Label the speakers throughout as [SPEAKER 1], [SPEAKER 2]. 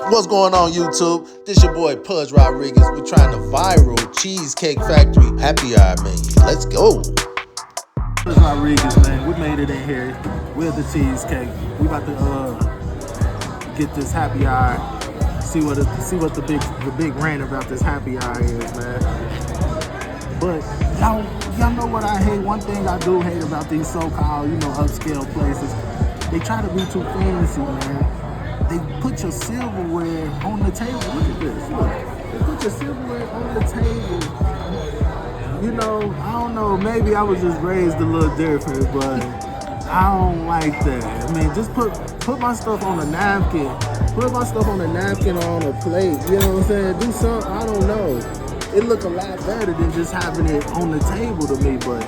[SPEAKER 1] What's going on, YouTube? This your boy Pudge Rodriguez. We're trying the viral Cheesecake Factory happy hour menu. Let's go.
[SPEAKER 2] Pudge Rodriguez, man. We made it in here with the cheesecake. We about to get this happy hour. See what the big rant about this happy hour is, man. But y'all know what I hate. One thing I do hate about these so-called, upscale places. They try to be too fancy, man. They put your silverware on the table. Look at this. Look. They put your silverware on the table. I don't know. Maybe I was just raised a little different, but I don't like that. I mean, just put my stuff on a napkin. Put my stuff on a napkin or on a plate. You know what I'm saying? Do something. I don't know. It look a lot better than just having it on the table to me. But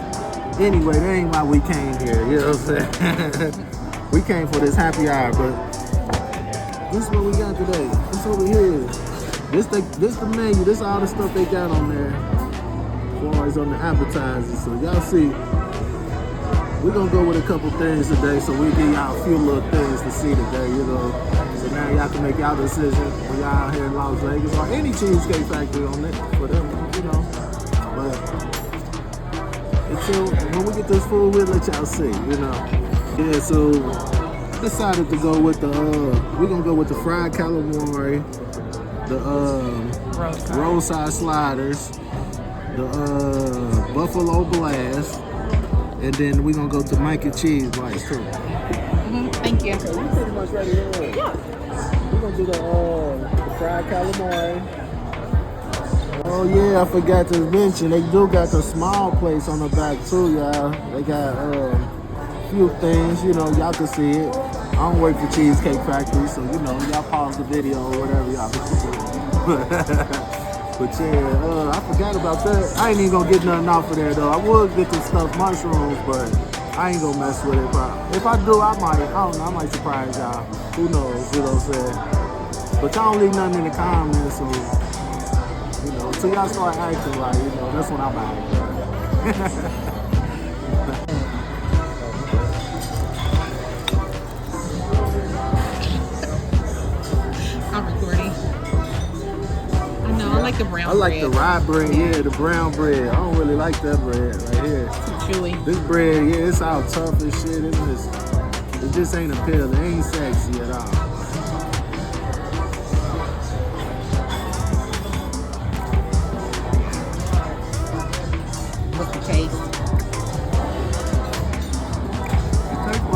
[SPEAKER 2] anyway, that ain't why we came here. You know what I'm saying? We came for this happy hour, but this is what we got today. This over here. This the menu. This all the stuff they got on there. As far as on the appetizers. So y'all see, we're gonna go with a couple things today. So we give y'all a few little things to see today, So now y'all can make y'all decision when y'all out here in Las Vegas or any Cheesecake Factory on it for them, But until when we get this food, we'll let y'all see, Yeah, so decided to go with we're gonna go with the fried calamari, the roadside sliders, the buffalo blast, and then we're gonna go to mac and cheese bites too.
[SPEAKER 3] Thank you.
[SPEAKER 2] Okay, we're pretty much ready to roll.
[SPEAKER 3] Yeah.
[SPEAKER 2] We're gonna do the fried calamari. Oh yeah, I forgot to mention they do got the small plates on the back too, y'all. They got few things, y'all can see it. I don't work for Cheesecake Factory, so y'all pause the video or whatever y'all can see. But yeah, I forgot about that. I ain't even gonna get nothing off of there though. I would get the stuffed mushrooms, but I ain't gonna mess with it. But if I do, I don't know, I might surprise y'all. Who knows, you know what I'm saying? But y'all don't leave nothing in the comments, so until y'all start acting like, that's when I'm out.
[SPEAKER 3] I'm recording. I know, I like the brown bread.
[SPEAKER 2] I like the rye bread, yeah, the brown bread. I don't really like that bread right here.
[SPEAKER 3] Too chewy.
[SPEAKER 2] This bread, yeah, it's all tough and shit. It just ain't appealing. It ain't sexy at all.
[SPEAKER 3] What's the taste?
[SPEAKER 2] It tastes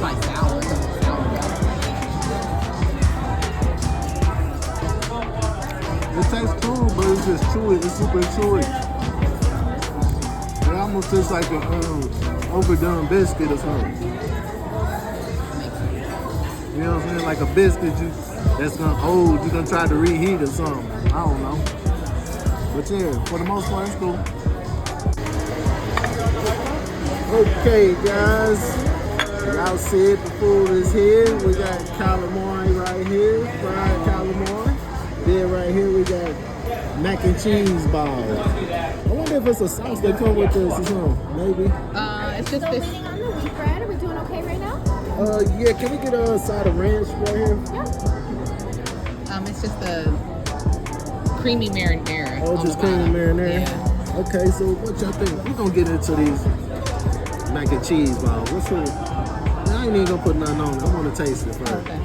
[SPEAKER 2] like
[SPEAKER 3] Sour.
[SPEAKER 2] it tastes cool, but it's just chewy. It's super chewy. It almost tastes like a overdone biscuit or something. You know what I'm saying? Like a biscuit that's you're gonna try to reheat or something. I don't know. But yeah, for the most part, it's cool. Okay, guys. Y'all see it, the food is here. We got calamari right here, fried calamari. Then right here we got mac and cheese balls. I wonder if it's a sauce that come with this or something. Maybe.
[SPEAKER 3] It's just this.
[SPEAKER 4] Waiting on the wheat bread. Are we doing okay right now?
[SPEAKER 2] Yeah. Can we get a side of ranch right here?
[SPEAKER 4] Yeah.
[SPEAKER 3] It's just the creamy marinara.
[SPEAKER 2] Oh, just creamy marinara.
[SPEAKER 3] Yeah.
[SPEAKER 2] Okay, so what y'all think? We're gonna get into these mac and cheese balls. I ain't even gonna put nothing on it. I wanna taste it first.
[SPEAKER 3] Okay.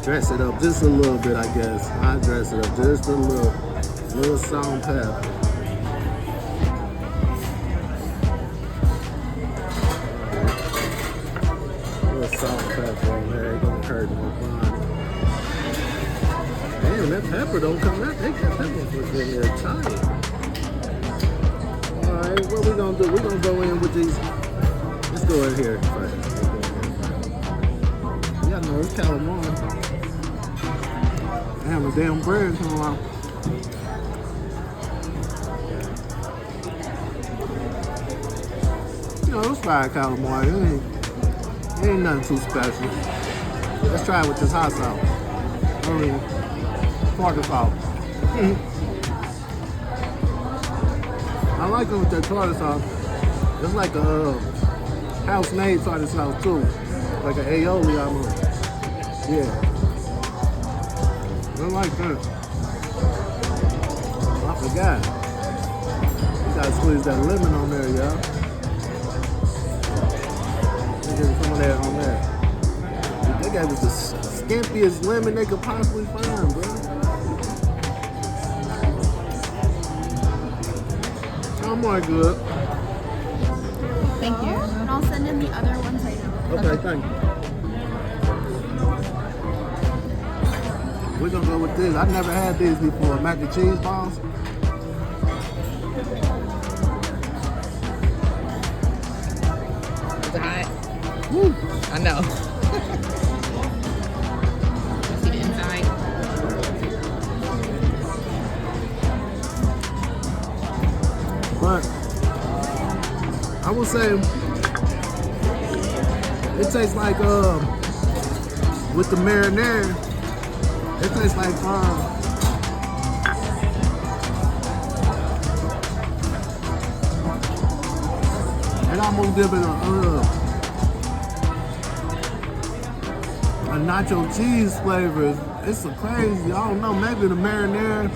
[SPEAKER 2] Dress it up just a little bit, I guess. I dress it up just a little salt and pepper. A little salt and pepper on there. It don't hurt no body. Damn, that pepper don't come out. They got that one in there tight. All right, what we gonna do? We gonna go in with these. Let's go in here first. Y'all know it's calamari. Damn, the damn bread coming out. It's fried calamari. It ain't nothing too special. Let's try it with this hot sauce. Tartar sauce. I like it with that tartar sauce. It's like a house-made tartar sauce too. Like an aioli almost. Yeah. I like that. I forgot. You gotta squeeze that lemon on there, y'all. Get some of that on there. They got the skimpiest lemon they could possibly find, bro. I'm more good.
[SPEAKER 3] Thank you.
[SPEAKER 4] And I'll send in the other ones right now.
[SPEAKER 2] Okay, thank you. We're gonna go with this. I've never had these before. Mac and cheese balls.
[SPEAKER 3] Is it hot?
[SPEAKER 2] Woo.
[SPEAKER 3] I know. See the inside.
[SPEAKER 2] But I will say it tastes like with the marinara, it tastes like it almost give it a nacho cheese flavor. It's so crazy. I don't know, maybe the marinara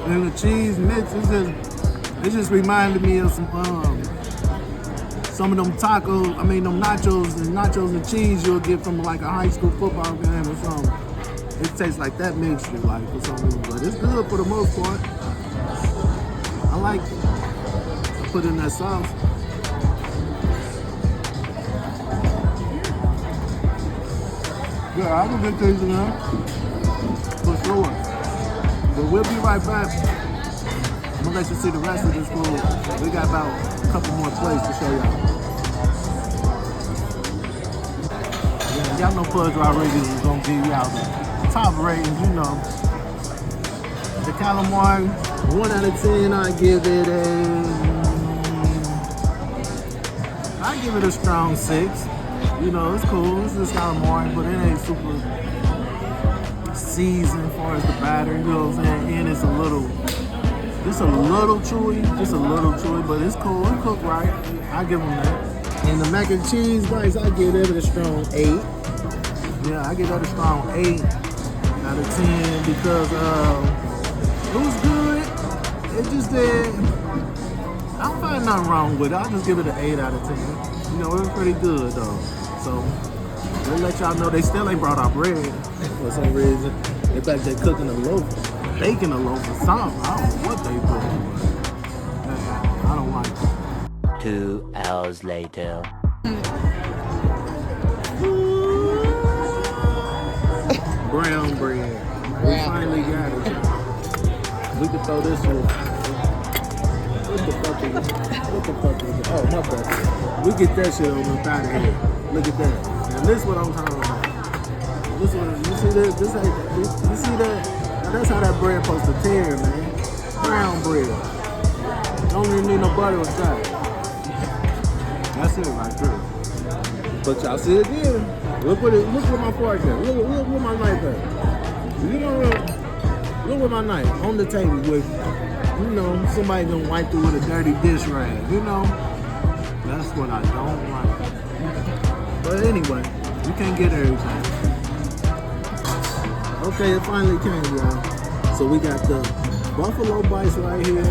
[SPEAKER 2] and the cheese mix it just reminded me of some of them tacos, them nachos and cheese you'll get from like a high school football game or something. It tastes like that mixture, like for some reason, but it's good for the most part. I like it. I put in that sauce. Yeah, I can get these in there, for sure. But we'll be right back. I'm gonna let you see the rest of this food. We got about a couple more plates to show y'all. Yeah, y'all know Fudge Rodriguez is gonna give y'all the top ratings, you know. The calamari, 1 out of 10, I give it a strong 6. You know, it's cool. It's just calamari, but it ain't super seasoned as far as the batter. You know what I'm saying? And it's a little chewy, but it's cool. It cooked right. I give them that. And the mac and cheese bites, I give it a strong 8. Yeah, I give that a strong 8 out of 10 because it was good. It just did. I don't find nothing wrong with it. I'll just give it an 8 out of 10. You know, it was pretty good though. So we'll let y'all know they still ain't brought out bread for some reason. In fact, they're cooking a loaf, baking a loaf or something. I don't know what they doing, but I don't like it.
[SPEAKER 5] 2 hours later.
[SPEAKER 2] Brown bread. We finally got it, y'all. We can throw this in. What the fuck is it? Oh, my bad. We get that shit on the out of here. Look at that. Now this is what I'm talking about. This one, you see that? You see that? Now that's how that bread supposed to tear, man. Brown bread. Don't even need no butter or fat. That's it right there. But y'all see it again. Look where my fork at. Look where my knife at. You know, look where my knife on the table with, you know, somebody gonna wipe through with a dirty dish rag. You know, that's what I don't like. But anyway, you can't get everything. Okay, it finally came, y'all. So we got the buffalo bites right here,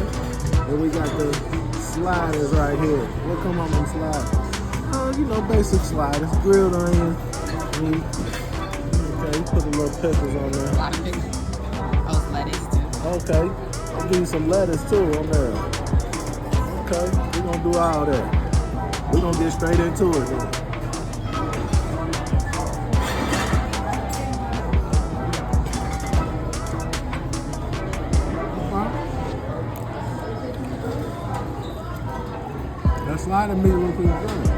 [SPEAKER 2] and we got the sliders right here. What come on them sliders? You know, basic sliders, grilled onions, meat. Okay, you put a little pickles on there.
[SPEAKER 3] A lot of pickles. Oh, lettuce too.
[SPEAKER 2] Okay, I'll give you some lettuce too on there. Okay, we're gonna do all that. We're gonna get straight into it then. That slider meat was pretty good.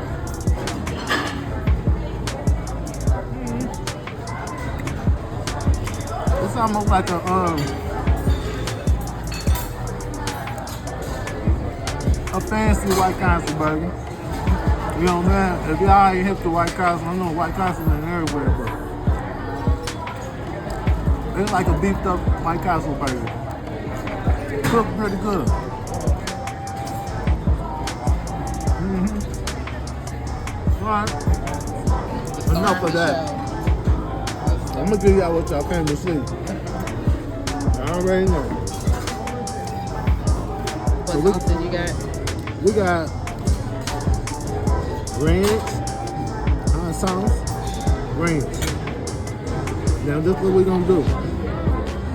[SPEAKER 2] It's almost like a fancy White Castle burger. You know what I'm saying? If y'all ain't hip to White Castle, I know White Castle ain't everywhere, but it's like a beefed up White Castle burger. Cooked pretty good. Alright. enough of that. I'm gonna give y'all what y'all came to see. I already know.
[SPEAKER 3] What
[SPEAKER 2] So
[SPEAKER 3] sauces you got?
[SPEAKER 2] we got ranch, hot sauce, ranch. Now this is what we're gonna do.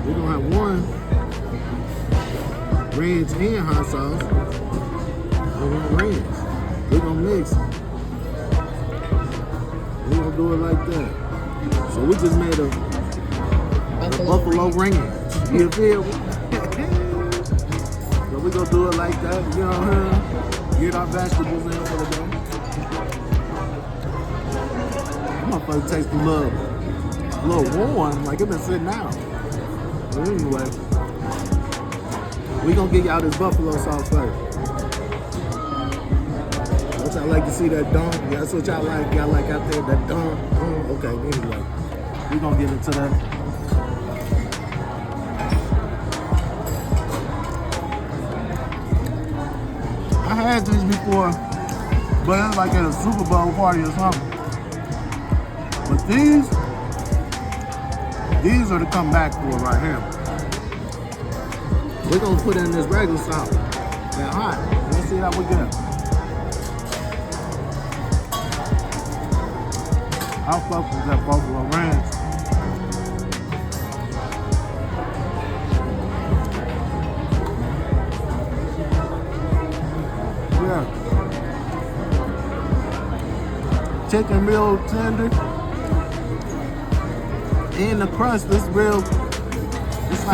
[SPEAKER 2] We're gonna have one ranch and hot sauce, and one ranch. We're gonna mix it. We're gonna do it like that. So we just made a buffalo ranch. You feel me? So we gonna do it like that, you know what I'm saying? Get our vegetables in for the day. That motherfucker tastes a little warm, like it been sitting out. But anyway, we gonna get y'all this buffalo sauce first. What y'all like to see that dunk? Yeah, that's what y'all like. Y'all like out there that dunk. Okay, anyway, we gonna get into that. I had these before, but it's like at a Super Bowl party or something. But these are to come back for right here. We're gonna put in this regular sauce. That hot. Let's see how we get. I'll fuck with that buffalo ranch. Yeah. Chicken real tender. And the crust is real, it's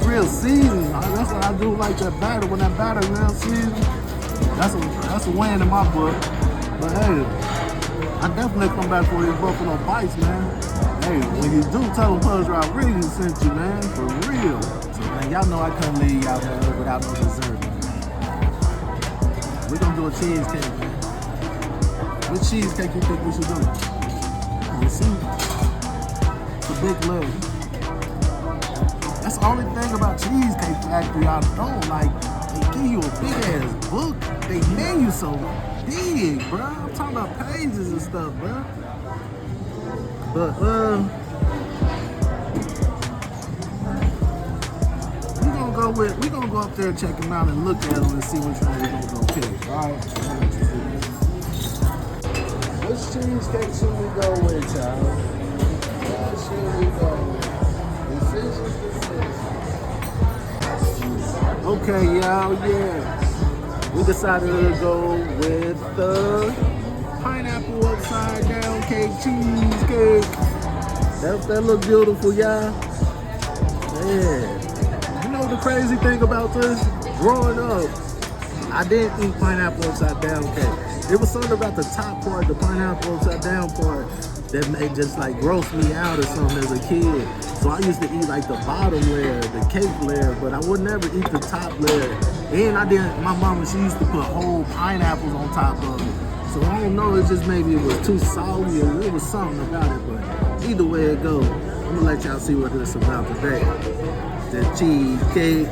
[SPEAKER 2] real seasoned. That's what I do, like that batter. When that batter is real seasoned, that's a win in my book. But hey, I definitely come back for these buffalo bites, man. Hey, when you do, tell them Pudge Rodriguez sent you, man, for real. So, man, y'all know I couldn't leave y'all there without no dessert, man. We're gonna do a cheesecake, man. What cheesecake you think we should do? You see? Big leg. That's the only thing about Cheesecake Factory I don't like. They give you a big ass book. They menu so big, bro. I'm talking about pages and stuff, bro. But we gonna go up there and check them out and look at them and see which one we're gonna go pick. All right. Which cheesecake should we go with, y'all? Okay, y'all, yeah. We decided to go with the pineapple upside down cake cheesecake. That look beautiful, y'all. Yeah. You know the crazy thing about this? Growing up, I didn't eat pineapple upside down cake. It was something about the top part, the pineapple upside down part, that made just like gross me out or something as a kid. So I used to eat like the bottom layer, the cake layer, but I would never eat the top layer. And my mama, she used to put whole pineapples on top of it. So I don't know, it just maybe it was too salty or it was something about it, but either way it goes, I'm gonna let y'all see what it's about today. The cheesecake.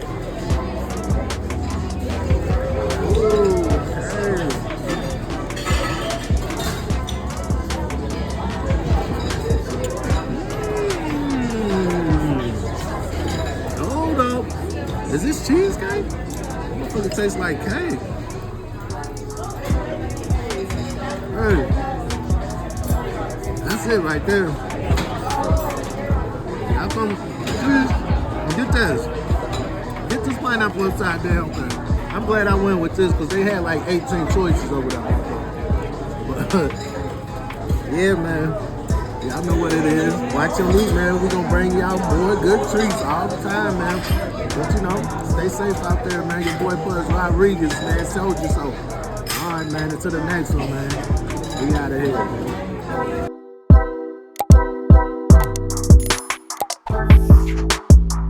[SPEAKER 2] Is this cheesecake? It tastes like cake. Hey, that's it right there. How come? Get this. Get this pineapple upside down thing. I'm glad I went with this because they had like 18 choices over there. But yeah, man. Y'all know what it is. Watch your meat, man. We're gonna bring y'all more good treats all the time, man. But you know, stay safe out there, man. Your boy Pudge Rodriguez, man, told you so. All right, man. Until the next one, man. We out of here.